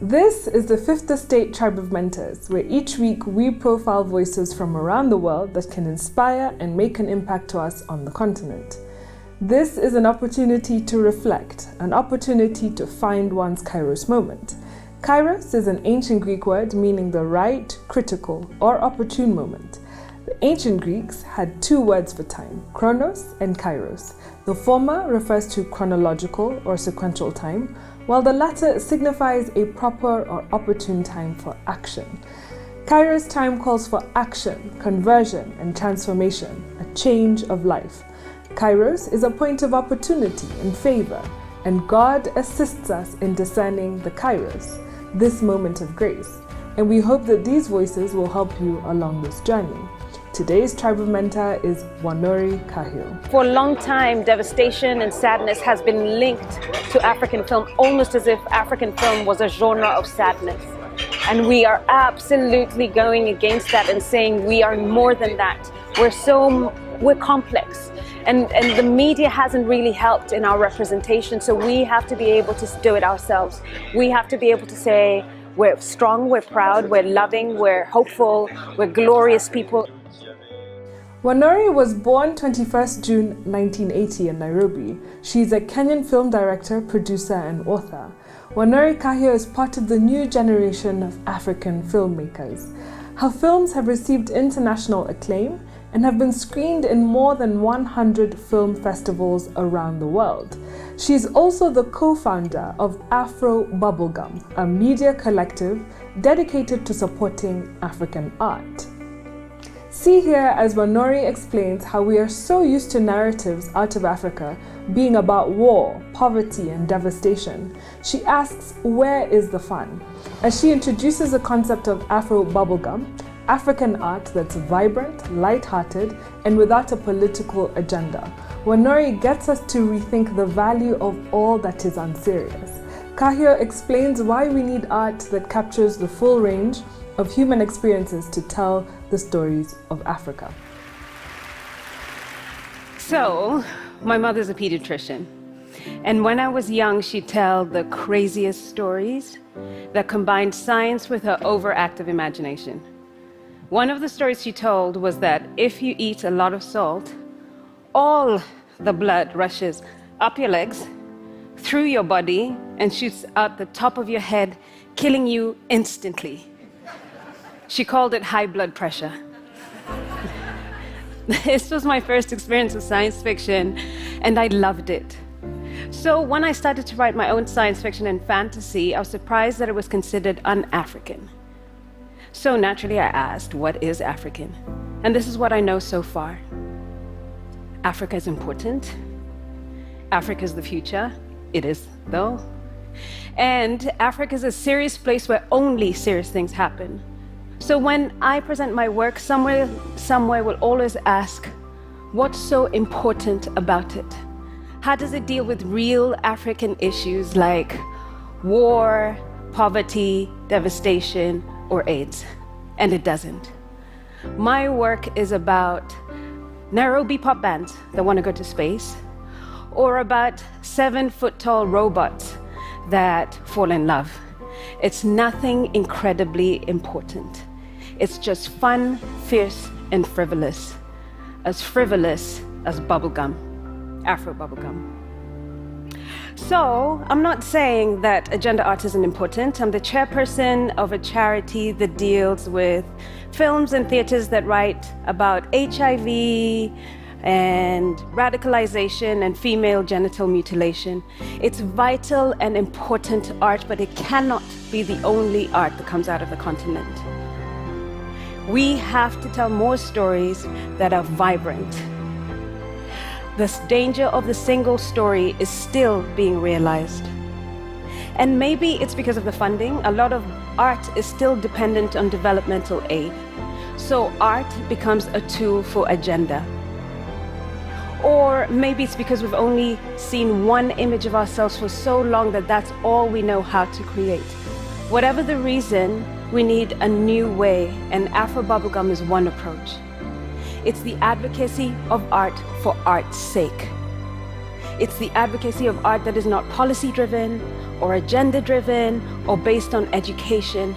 This is the 5th Estate Tribe of Mentors, where each week we profile voices from around the world that can inspire and make an impact to us on the continent. This is an opportunity to reflect, an opportunity to find one's Kairos moment. Kairos is an ancient Greek word meaning the right, critical, or opportune moment. The ancient Greeks had 2 words for time, chronos and kairos. The former refers to chronological or sequential time, while the latter signifies a proper or opportune time for action. Kairos time calls for action, conversion, and transformation, a change of life. Kairos is a point of opportunity and favor, and God assists us in discerning the Kairos, this moment of grace. And we hope that these voices will help you along this journey. Today's Tribe of Mentor is Wanuri Kahiu. For a long time, devastation and sadness has been linked to African film, almost as if African film was a genre of sadness. And we are absolutely going against that and saying we are more than that. We're complex. And the media hasn't really helped in our representation, so we have to be able to do it ourselves. We have to be able to say we're strong, we're proud, we're loving, we're hopeful, we're glorious people. Wanuri was born 21st June 1980 in Nairobi. She's a Kenyan film director, producer, and author. Wanuri Kahiu is part of the new generation of African filmmakers. Her films have received international acclaim and have been screened in more than 100 film festivals around the world. She is also the co-founder of Afro Bubblegum, a media collective dedicated to supporting African art. See here as Wanuri explains how we are so used to narratives out of Africa being about war, poverty, and devastation. She asks, where is the fun? As she introduces the concept of Afro Bubblegum, African art that's vibrant, light-hearted, and without a political agenda. Wanuri gets us to rethink the value of all that is unserious. Kahiu explains why we need art that captures the full range of human experiences to tell the stories of Africa. So, my mother's a pediatrician. And when I was young, she'd tell the craziest stories that combined science with her overactive imagination. One of the stories she told was that if you eat a lot of salt, all the blood rushes up your legs, through your body, and shoots out the top of your head, killing you instantly. She called it high blood pressure. This was my first experience with science fiction, and I loved it. So when I started to write my own science fiction and fantasy, I was surprised that it was considered un-African. So naturally I asked, what is African? And this is what I know so far. Africa is important. Africa is the future. It is, though. And Africa is a serious place where only serious things happen. So when I present my work, somewhere will always ask, what's so important about it? How does it deal with real African issues like war, poverty, devastation, or AIDS? And it doesn't. My work is about Nairobi pop bands that want to go to space, or about 7-foot-tall robots that fall in love. It's nothing incredibly important. It's just fun, fierce, and frivolous as bubblegum, Afro bubblegum. So, I'm not saying that agenda art isn't important. I'm the chairperson of a charity that deals with films and theaters that write about HIV and radicalization and female genital mutilation. It's vital and important art, but it cannot be the only art that comes out of the continent. We have to tell more stories that are vibrant. The danger of the single story is still being realized. And maybe it's because of the funding. A lot of art is still dependent on developmental aid. So art becomes a tool for agenda. Or maybe it's because we've only seen one image of ourselves for so long that that's all we know how to create. Whatever the reason, we need a new way, and Afro Bubblegum is one approach. It's the advocacy of art for art's sake. It's the advocacy of art that is not policy-driven or agenda-driven or based on education,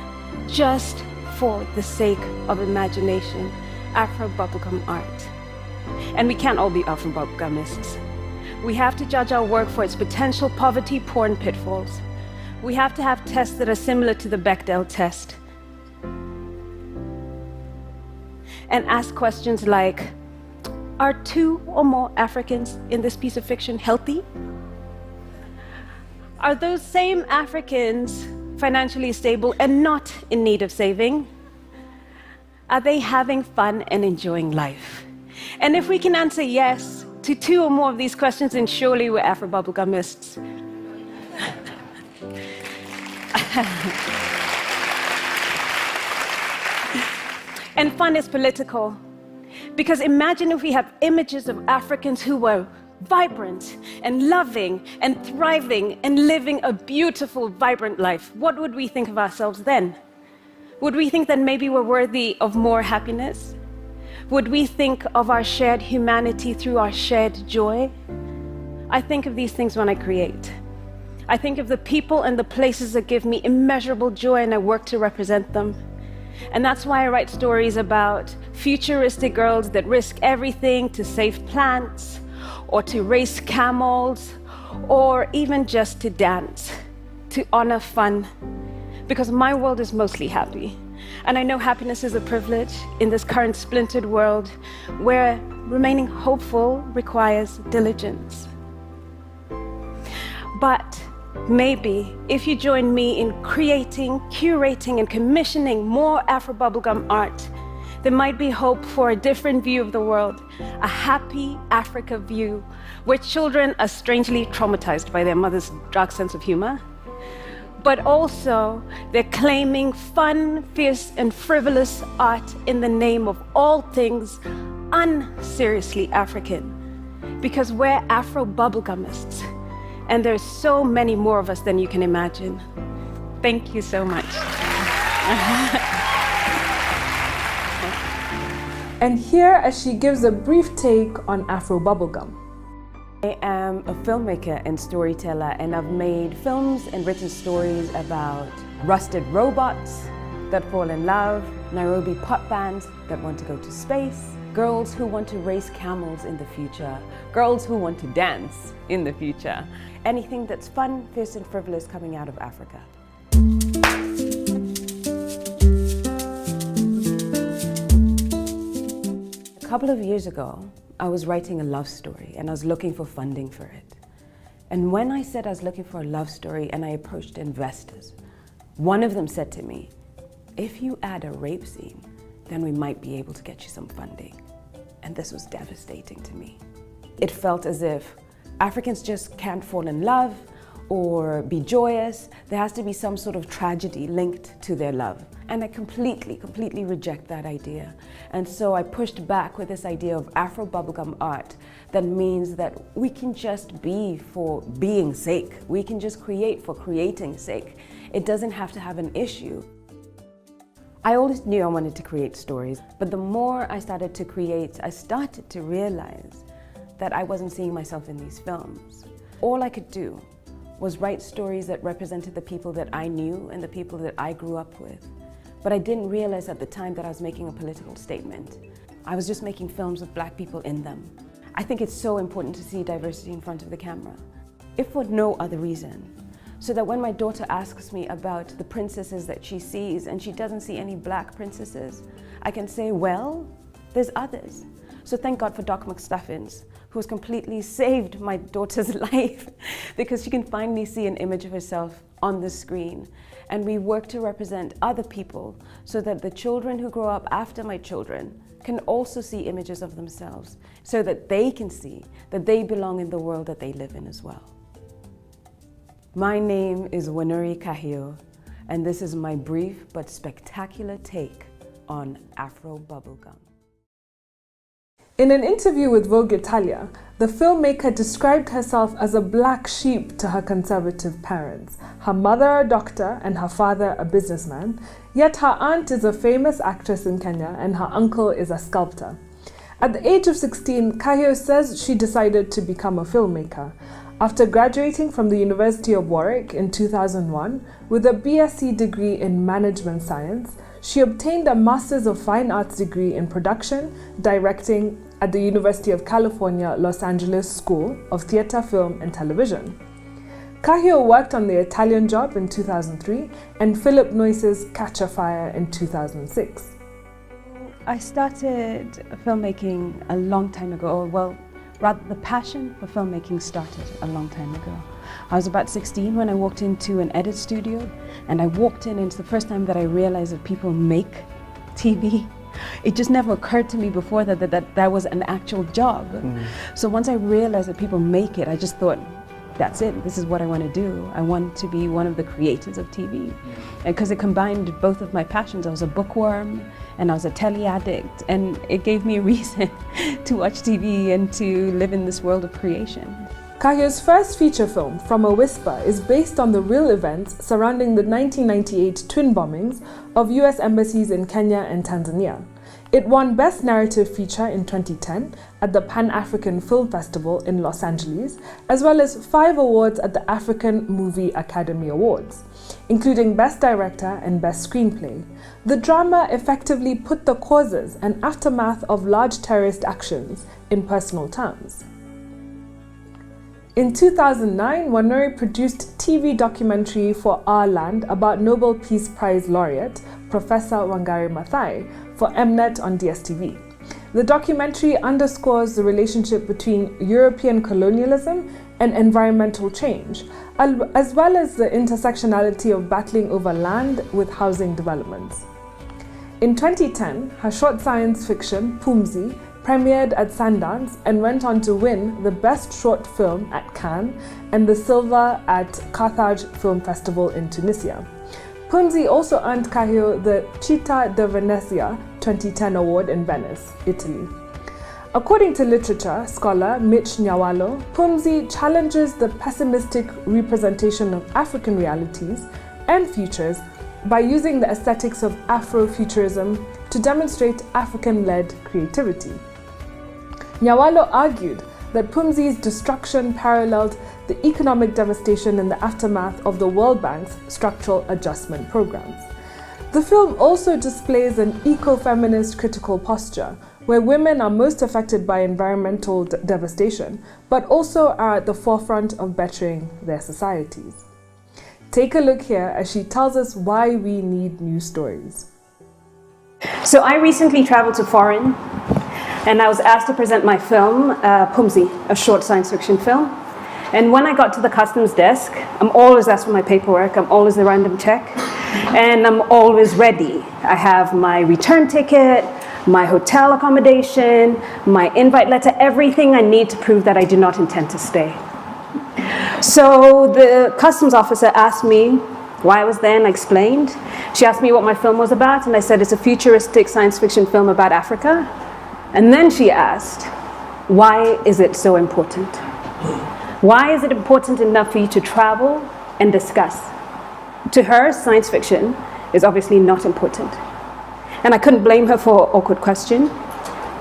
just for the sake of imagination. Afro bubblegum art. And we can't all be Afro bubblegumists. We have to judge our work for its potential poverty, porn pitfalls. We have to have tests that are similar to the Bechdel test. And ask questions like, are 2 or more Africans in this piece of fiction healthy? Are those same Africans financially stable and not in need of saving? Are they having fun and enjoying life? And if we can answer yes to 2 or more of these questions, then surely we're Afro bubblegumists. And fun is political. Because imagine if we have images of Africans who were vibrant and loving and thriving and living a beautiful, vibrant life. What would we think of ourselves then? Would we think that maybe we're worthy of more happiness? Would we think of our shared humanity through our shared joy? I think of these things when I create. I think of the people and the places that give me immeasurable joy, and I work to represent them. And that's why I write stories about futuristic girls that risk everything to save plants, or to race camels, or even just to dance, to honor fun. Because my world is mostly happy. And I know happiness is a privilege in this current splintered world where remaining hopeful requires diligence. But maybe if you join me in creating, curating, and commissioning more Afro bubblegum art, there might be hope for a different view of the world, a happy Africa view, where children are strangely traumatized by their mother's dark sense of humor, but also they're claiming fun, fierce, and frivolous art in the name of all things unseriously African, because we're Afro bubblegumists, and there's so many more of us than you can imagine. Thank you so much. And here as she gives a brief take on Afro bubblegum. I am a filmmaker and storyteller, and I've made films and written stories about rusted robots that fall in love, Nairobi pop bands that want to go to space, girls who want to race camels in the future, girls who want to dance in the future. Anything that's fun, fierce, and frivolous coming out of Africa. A couple of years ago, I was writing a love story and I was looking for funding for it. And when I said I was looking for a love story and I approached investors, one of them said to me, if you add a rape scene, then we might be able to get you some funding. And this was devastating to me. It felt as if Africans just can't fall in love or be joyous. There has to be some sort of tragedy linked to their love. And I completely reject that idea. And so I pushed back with this idea of Afro bubblegum art that means that we can just be for being sake. We can just create for creating's sake. It doesn't have to have an issue. I always knew I wanted to create stories, but the more I started to create, I started to realize that I wasn't seeing myself in these films. All I could do was write stories that represented the people that I knew and the people that I grew up with. But I didn't realize at the time that I was making a political statement. I was just making films with Black people in them. I think it's so important to see diversity in front of the camera, if for no other reason, so that when my daughter asks me about the princesses that she sees and she doesn't see any Black princesses, I can say, well, there's others. So thank God for Doc McStuffins, who has completely saved my daughter's life because she can finally see an image of herself on the screen. And we work to represent other people so that the children who grow up after my children can also see images of themselves so that they can see that they belong in the world that they live in as well. My name is Wanuri Kahiu, and this is my brief but spectacular take on Afro bubblegum. In an interview with Vogue Italia, the filmmaker described herself as a black sheep to her conservative parents, her mother a doctor and her father a businessman, yet her aunt is a famous actress in Kenya and her uncle is a sculptor. At the age of 16, Kahiu says she decided to become a filmmaker. After graduating from the University of Warwick in 2001 with a BSc degree in Management Science, she obtained a Masters of Fine Arts degree in Production, Directing at the University of California, Los Angeles School of Theatre, Film and Television. Kahiu worked on The Italian Job in 2003 and Philip Noyce's Catch a Fire in 2006. I started filmmaking a long time ago, or well, rather the passion for filmmaking started a long time ago. I was about 16 when I walked into an edit studio, and I walked in and it's the first time that I realized that people make TV. It just never occurred to me before that was an actual job. So once I realized that people make it, I just thought, that's it, this is what I want to do. I want to be one of the creators of TV. And because it combined both of my passions. I was a bookworm and I was a telly addict, and it gave me a reason to watch TV and to live in this world of creation. Kahiu's first feature film, From a Whisper, is based on the real events surrounding the 1998 twin bombings of US embassies in Kenya and Tanzania. It won Best Narrative Feature in 2010 at the Pan-African Film Festival in Los Angeles, as well as 5 awards at the African Movie Academy Awards, including Best Director and Best Screenplay. The drama effectively put the causes and aftermath of large terrorist actions in personal terms. In 2009, Wanuri produced TV documentary for Our Land about Nobel Peace Prize laureate Professor Wangari Maathai for Mnet on DSTV. The documentary underscores the relationship between European colonialism and environmental change, as well as the intersectionality of battling over land with housing developments. In 2010, her short science fiction, Pumzi, premiered at Sundance and went on to win the Best Short Film at Cannes and the Silver at Carthage Film Festival in Tunisia. Pumzi also earned Kahiu the Città di Venezia 2010 award in Venice, Italy. According to literature scholar Mitch Nyawalo, Pumzi challenges the pessimistic representation of African realities and futures by using the aesthetics of Afrofuturism to demonstrate African-led creativity. Nyawalo argued that Pumzi's destruction paralleled the economic devastation in the aftermath of the World Bank's structural adjustment programs. The film also displays an eco-feminist critical posture, where women are most affected by environmental devastation, but also are at the forefront of bettering their societies. Take a look here as she tells us why we need new stories. So I recently traveled to foreign, and I was asked to present my film, Pumzi, a short science fiction film. And when I got to the customs desk, I'm always asked for my paperwork, I'm always the random check, and I'm always ready. I have my return ticket, my hotel accommodation, my invite letter, everything I need to prove that I do not intend to stay. So the customs officer asked me why I was there, and I explained. She asked me what my film was about, and I said it's a futuristic science fiction film about Africa. And then she asked, why is it so important? Why is it important enough for you to travel and discuss? To her, science fiction is obviously not important. And I couldn't blame her for an awkward question.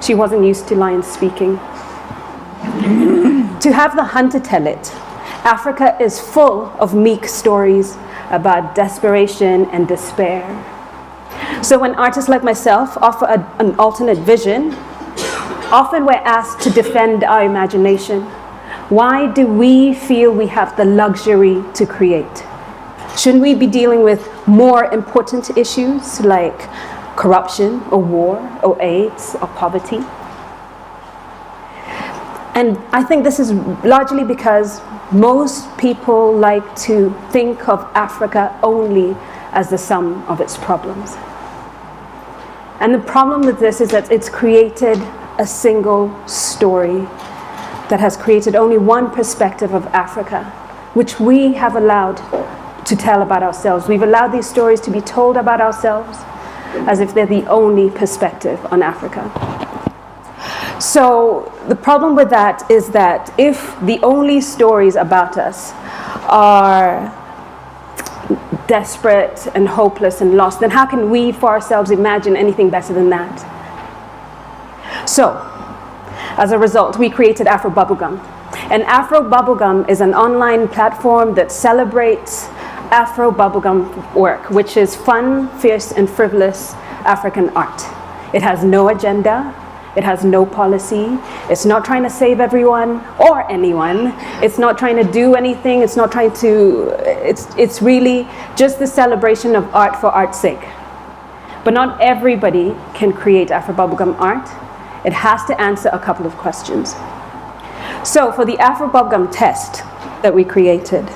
She wasn't used to lions speaking. To have the hunter tell it, Africa is full of meek stories about desperation and despair. So when artists like myself offer an alternate vision, often we're asked to defend our imagination. Why do we feel we have the luxury to create? Shouldn't we be dealing with more important issues like corruption or war or AIDS or poverty? And I think this is largely because most people like to think of Africa only as the sum of its problems. And the problem with this is that it's created a single story that has created only one perspective of Africa, which we have allowed to tell about ourselves. We've allowed these stories to be told about ourselves as if they're the only perspective on Africa. So the problem with that is that if the only stories about us are desperate and hopeless and lost, then how can we for ourselves imagine anything better than that? So As a result, we created Afro Bubblegum. And Afro Bubblegum is an online platform that celebrates Afro Bubblegum work, which is fun, fierce, and frivolous African art. It has no agenda. It has no policy. It's not trying to save everyone or anyone. It's not trying to do anything. It's not trying to, it's really just the celebration of art for art's sake. But not everybody can create Afro Bubblegum art. It has to answer a couple of questions. So for the Afro Bubblegum test that we created,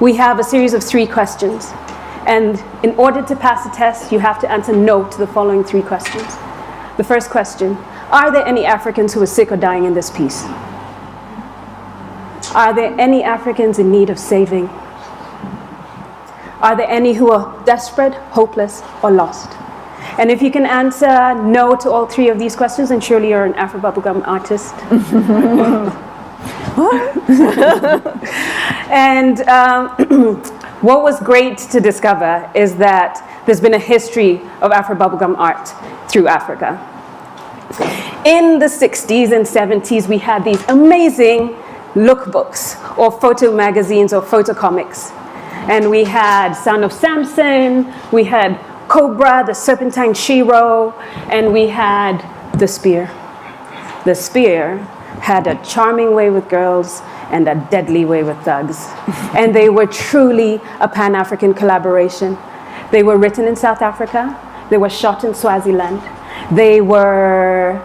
we have a series of 3 questions. And in order to pass the test, you have to answer no to the following 3 questions. The first question: are there any Africans who are sick or dying in this piece? Are there any Africans in need of saving? Are there any who are desperate, hopeless, or lost? And if you can answer no to all 3 of these questions, then surely you're an Afro Bubblegum artist. And what was great to discover is that there's been a history of Afro Bubblegum art through Africa. In the 60s and 70s, we had these amazing lookbooks or photo magazines or photo comics. And we had Son of Samson, we had Cobra, the Serpentine Shiro, and we had The Spear. The Spear had a charming way with girls and a deadly way with thugs. And they were truly a Pan-African collaboration. They were written in South Africa. They were shot in Swaziland. They were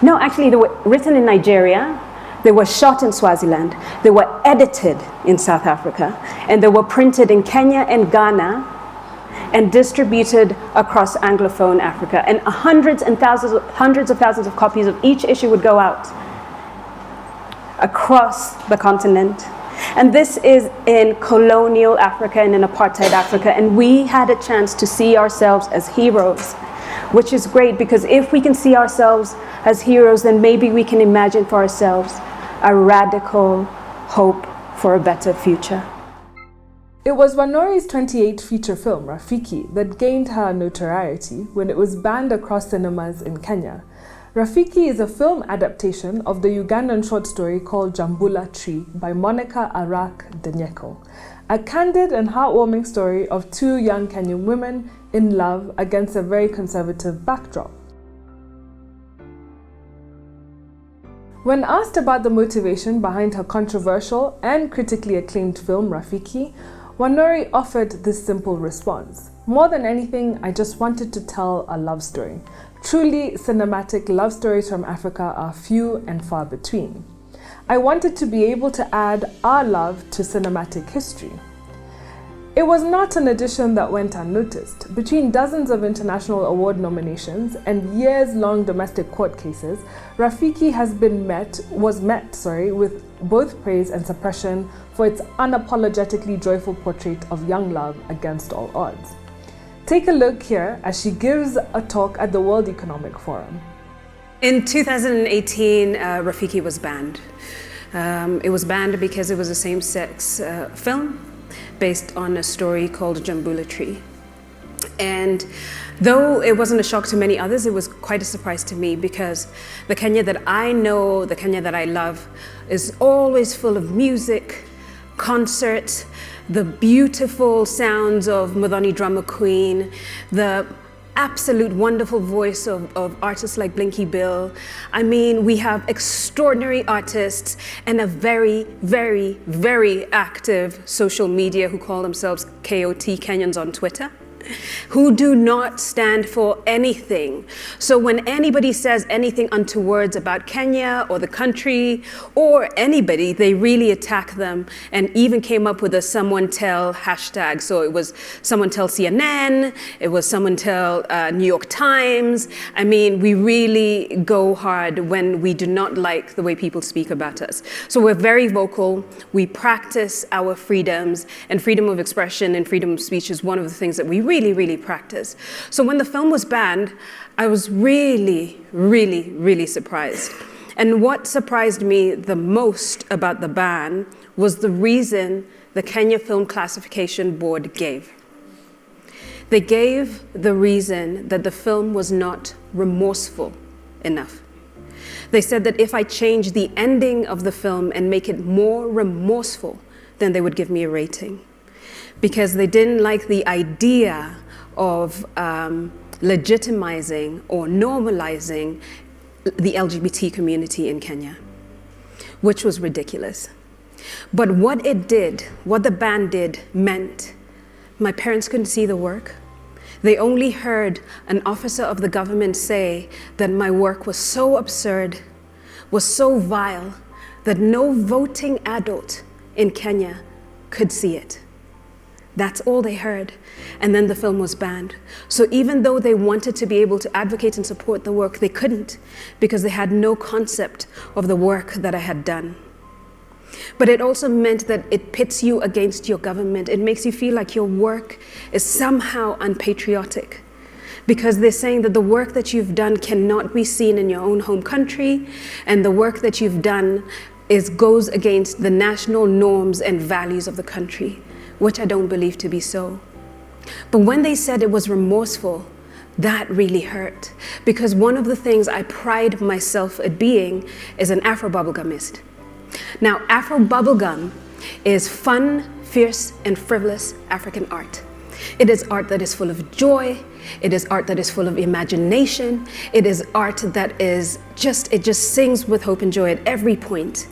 written in Nigeria. They were shot in Swaziland. They were edited in South Africa. And they were printed in Kenya and Ghana and distributed across Anglophone Africa. And hundreds of thousands of copies of each issue would go out across the continent. And this is in colonial Africa and in apartheid Africa. And we had a chance to see ourselves as heroes, which is great, because if we can see ourselves as heroes, then maybe we can imagine for ourselves a radical hope for a better future. It was Wanuri's 28th feature film, Rafiki, that gained her notoriety when it was banned across cinemas in Kenya. Rafiki is a film adaptation of the Ugandan short story called Jambula Tree by Monica Arak Denyeko, a candid and heartwarming story of 2 young Kenyan women in love against a very conservative backdrop. When asked about the motivation behind her controversial and critically acclaimed film Rafiki, Wanuri offered this simple response: "More than anything, I just wanted to tell a love story. Truly cinematic love stories from Africa are few and far between. I wanted to be able to add our love to cinematic history." It was not an addition that went unnoticed. Between dozens of international award nominations and years-long domestic court cases, Rafiki was met with both praise and suppression for its unapologetically joyful portrait of young love against all odds. Take a look here as she gives a talk at the World Economic Forum. In 2018, Rafiki was banned. It was banned because it was a same-sex film based on a story called Jambula Tree. And though it wasn't a shock to many others, it was quite a surprise to me, because the Kenya that I know, the Kenya that I love, is always full of music, concerts, the beautiful sounds of Muthoni Drummer Queen, the absolute wonderful voice of artists like Blinky Bill. I mean, we have extraordinary artists and a very, very, very active social media who call themselves KOT, Kenyans on Twitter, who do not stand for anything. So when anybody says anything untowards about Kenya or the country or anybody, they really attack them, and even came up with a someone tell hashtag. So it was someone tell CNN, it was someone tell New York Times. I mean, we really go hard when we do not like the way people speak about us. So we're very vocal, we practice our freedoms, and freedom of expression and freedom of speech is one of the things that we really, really practice. So when the film was banned, I was really, really, really surprised. And what surprised me the most about the ban was the reason the Kenya Film Classification Board gave. They gave the reason that the film was not remorseful enough. They said that if I changed the ending of the film and make it more remorseful, then they would give me a rating. Because they didn't like the idea of legitimizing or normalizing the LGBT community in Kenya, which was ridiculous. But what it did, what the ban did, meant my parents couldn't see the work. They only heard an officer of the government say that my work was so absurd, was so vile, that no voting adult in Kenya could see it. That's all they heard. And then the film was banned. So even though they wanted to be able to advocate and support the work, they couldn't, because they had no concept of the work that I had done. But it also meant that it pits you against your government. It makes you feel like your work is somehow unpatriotic, because they're saying that the work that you've done cannot be seen in your own home country, and the work that you've done goes against the national norms and values of the country, which I don't believe to be so. But when they said it was remorseful, that really hurt, because one of the things I pride myself at being is an Afro bubblegumist. Now, Afro bubblegum is fun, fierce, and frivolous African art. It is art that is full of joy. It is art that is full of imagination. It is art that it just sings with hope and joy at every point.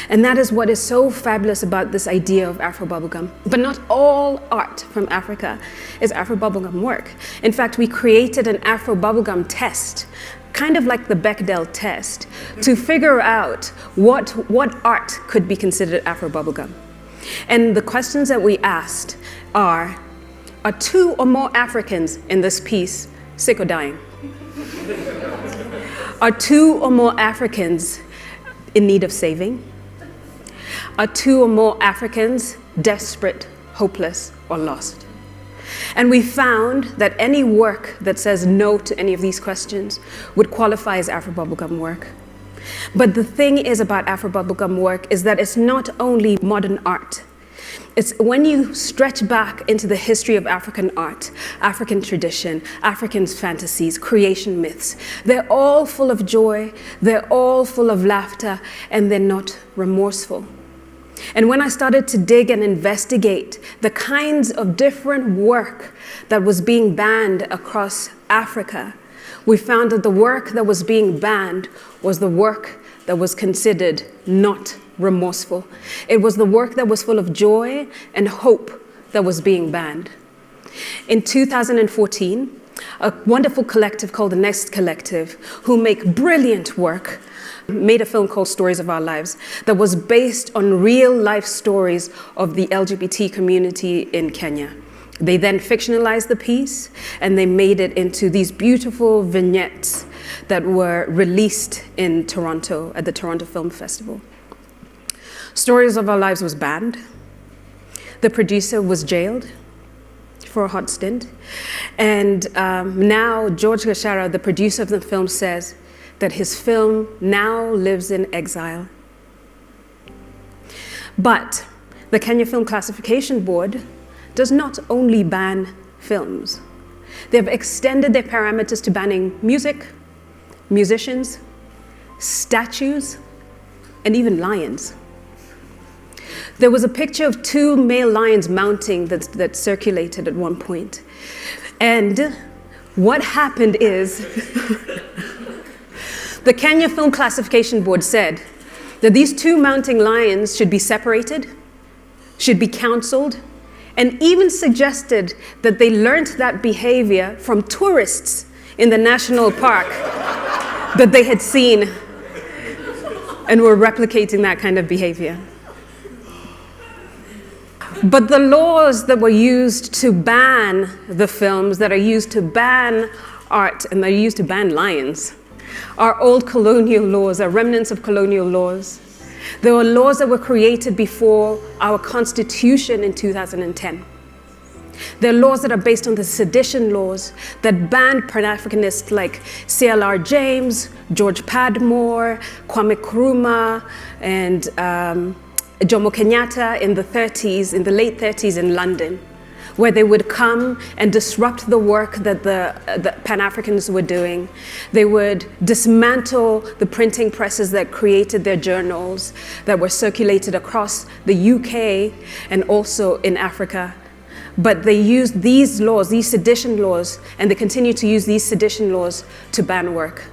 And that is what is so fabulous about this idea of Afro bubblegum. But not all art from Africa is Afro bubblegum work. In fact, we created an Afro bubblegum test, kind of like the Bechdel test, to figure out what art could be considered Afro bubblegum. And the questions that we asked are 2 or more Africans in this piece sick or dying? Are 2 or more Africans in need of saving? Are 2 or more Africans desperate, hopeless, or lost? And we found that any work that says no to any of these questions would qualify as Afro bubblegum work. But the thing is about Afro bubblegum work is that it's not only modern art. It's when you stretch back into the history of African art, African tradition, African fantasies, creation myths, they're all full of joy, they're all full of laughter, and they're not remorseful. And when I started to dig and investigate the kinds of different work that was being banned across Africa, we found that the work that was being banned was the work that was considered not remorseful. It was the work that was full of joy and hope that was being banned. In 2014, a wonderful collective called the Next Collective, who make brilliant work, made a film called Stories of Our Lives that was based on real life stories of the LGBT community in Kenya. They then fictionalized the piece and they made it into these beautiful vignettes that were released in Toronto at the Toronto Film Festival. Stories of Our Lives was banned. The producer was jailed for a hot stint. And now George Gashara, the producer of the film, says that his film now lives in exile. But the Kenya Film Classification Board does not only ban films. They have extended their parameters to banning music, musicians, statues, and even lions. There was a picture of 2 male lions mounting that circulated at one point. And what happened is the Kenya Film Classification Board said that these 2 mounting lions should be separated, should be counseled, and even suggested that they learned that behavior from tourists in the national park that they had seen and were replicating that kind of behavior. But the laws that were used to ban the films, that are used to ban art, and that are used to ban lions, are old colonial laws, are remnants of colonial laws. There were laws that were created before our Constitution in 2010. There are laws that are based on the sedition laws that banned Pan-Africanists like C.L.R. James, George Padmore, Kwame Nkrumah, and Jomo Kenyatta in the late 30s in London. where they would come and disrupt the work that the Pan-Africans were doing. They would dismantle the printing presses that created their journals that were circulated across the UK and also in Africa. But they used these laws, these sedition laws, and they continue to use these sedition laws to ban work.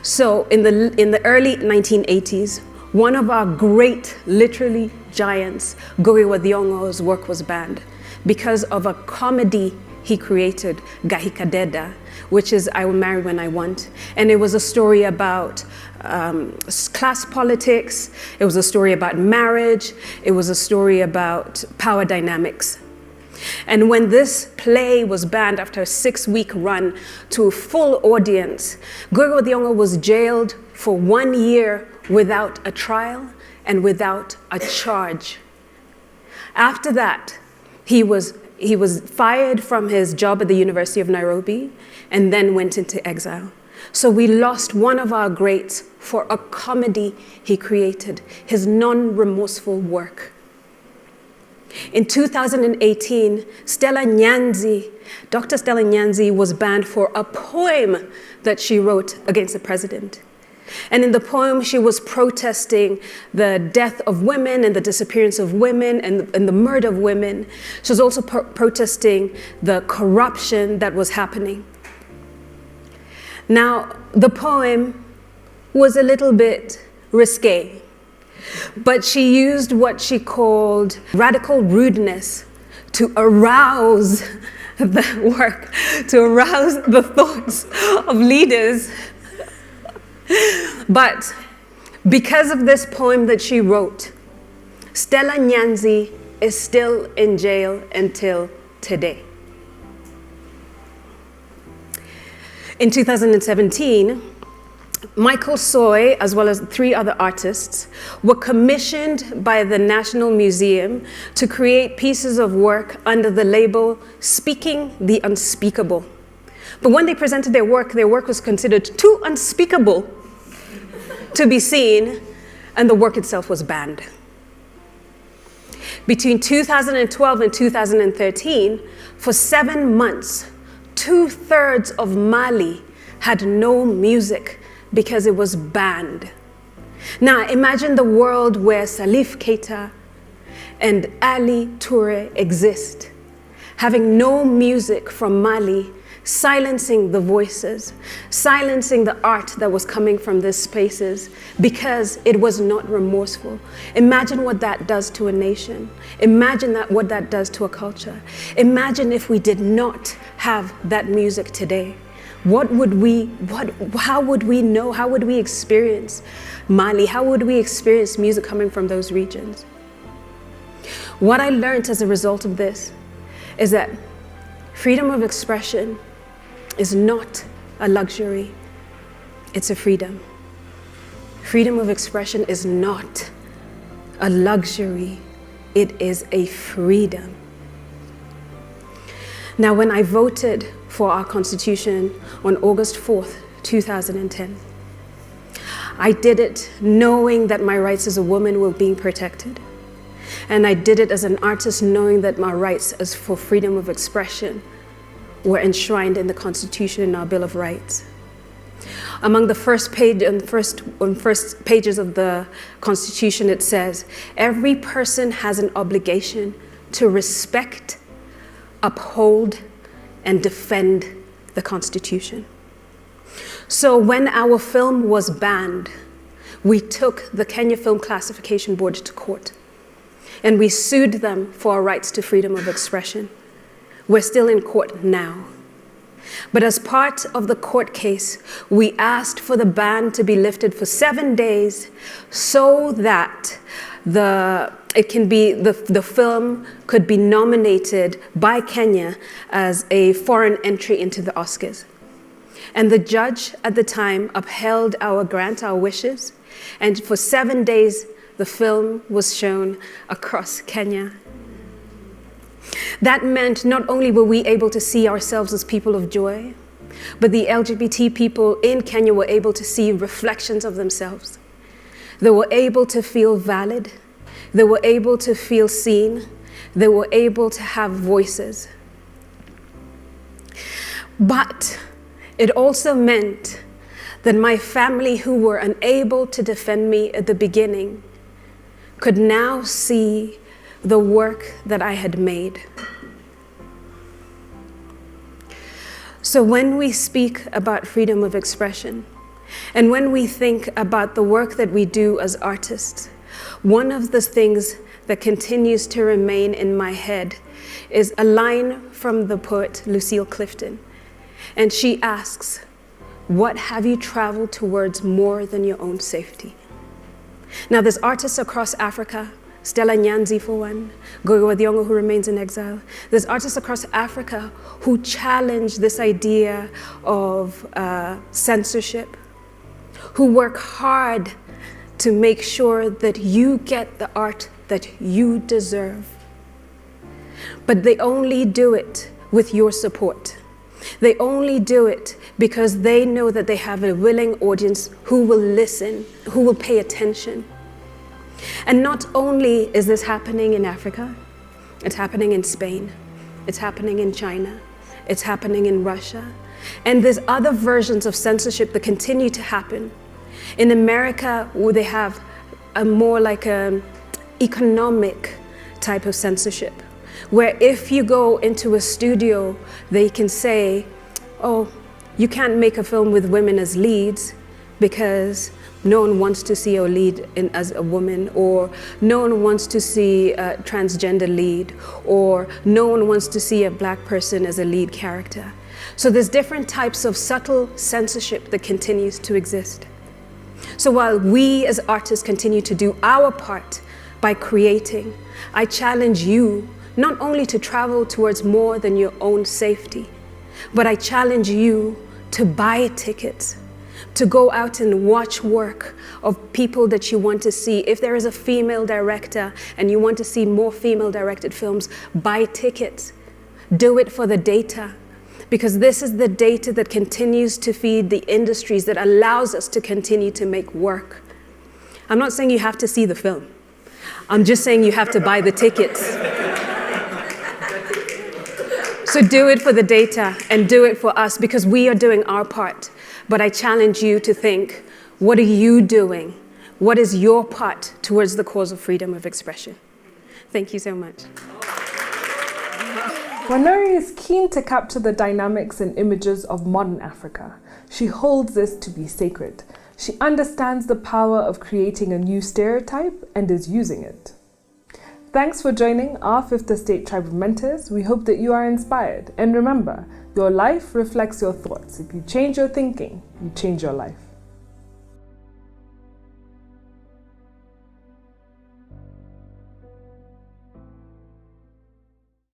So in the early 1980s, one of our great, literally giants, Wanuri Kahiu's work was banned because of a comedy he created, Gahikadeda, which is I Will Marry When I Want. And it was a story about class politics, it was a story about marriage, it was a story about power dynamics. And when this play was banned after a 6-week run to a full audience, Wanuri Kahiu was jailed for 1 year without a trial and without a charge. After that, he was fired from his job at the University of Nairobi and then went into exile. So we lost one of our greats for a comedy he created, his non-remorseful work. In 2018, Dr. Stella Nyanzi was banned for a poem that she wrote against the president. And in the poem, she was protesting the death of women and the disappearance of women and the murder of women. She was also protesting the corruption that was happening. Now, the poem was a little bit risque, but she used what she called radical rudeness to arouse the work, to arouse the thoughts of leaders. But because of this poem that she wrote, Stella Nyanzi is still in jail until today. In 2017, Michael Soy, as well as 3 other artists, were commissioned by the National Museum to create pieces of work under the label Speaking the Unspeakable. But when they presented their work was considered too unspeakable to be seen, and the work itself was banned. Between 2012 and 2013, for 7 months, 2/3 of Mali had no music because it was banned. Now imagine the world where Salif Keita and Ali Toure exist, having no music from Mali, silencing the voices, silencing the art that was coming from these spaces because it was not remorseful. Imagine what that does to a nation. Imagine what that does to a culture. Imagine if we did not have that music today. How would we know, how would we experience Mali? How would we experience music coming from those regions? What I learned as a result of this is that freedom of expression is not a luxury, it's a freedom. Freedom of expression is not a luxury, it is a freedom. Now, when I voted for our Constitution on August 4th, 2010, I did it knowing that my rights as a woman were being protected. And I did it as an artist knowing that my rights as for freedom of expression were enshrined in the Constitution and our Bill of Rights. Among the first pages of the Constitution, it says, every person has an obligation to respect, uphold, and defend the Constitution. So when our film was banned, we took the Kenya Film Classification Board to court, and we sued them for our rights to freedom of expression. We're still in court now. But as part of the court case, we asked for the ban to be lifted for 7 days so that the film could be nominated by Kenya as a foreign entry into the Oscars. And the judge at the time upheld our grant, our wishes, and for 7 days, the film was shown across Kenya. That meant not only were we able to see ourselves as people of joy, but the LGBT people in Kenya were able to see reflections of themselves. They were able to feel valid. They were able to feel seen. they were able to have voices. But it also meant that my family, who were unable to defend me at the beginning, could now see the work that I had made. So when we speak about freedom of expression, and when we think about the work that we do as artists, one of the things that continues to remain in my head is a line from the poet Lucille Clifton. And she asks, "What have you traveled towards more than your own safety?" Now there's artists across Africa, Stella Nyanzi for one, Gogo Wadiongo, who remains in exile. There's artists across Africa who challenge this idea of censorship, who work hard to make sure that you get the art that you deserve. But they only do it with your support. They only do it because they know that they have a willing audience who will listen, who will pay attention. And not only is this happening in Africa, it's happening in Spain, it's happening in China, it's happening in Russia, and there's other versions of censorship that continue to happen. In America, where they have a more like an economic type of censorship, where if you go into a studio, they can say, "Oh, you can't make a film with women as leads because no one wants to see a lead as a woman," or "No one wants to see a transgender lead," or "No one wants to see a black person as a lead character." So there's different types of subtle censorship that continues to exist. So while we as artists continue to do our part by creating, I challenge you not only to travel towards more than your own safety, but I challenge you to buy tickets, to go out and watch work of people that you want to see. If there is a female director and you want to see more female directed films, buy tickets. Do it for the data, because this is the data that continues to feed the industries, that allows us to continue to make work. I'm not saying you have to see the film. I'm just saying you have to buy the tickets. So do it for the data and do it for us, because we are doing our part. But I challenge you to think, what are you doing? What is your part towards the cause of freedom of expression? Thank you so much. Wanuri is keen to capture the dynamics and images of modern Africa. She holds this to be sacred. She understands the power of creating a new stereotype and is using it. Thanks for joining our Fifth Estate Tribe of Mentors. We hope that you are inspired. And remember, your life reflects your thoughts. If you change your thinking, you change your life.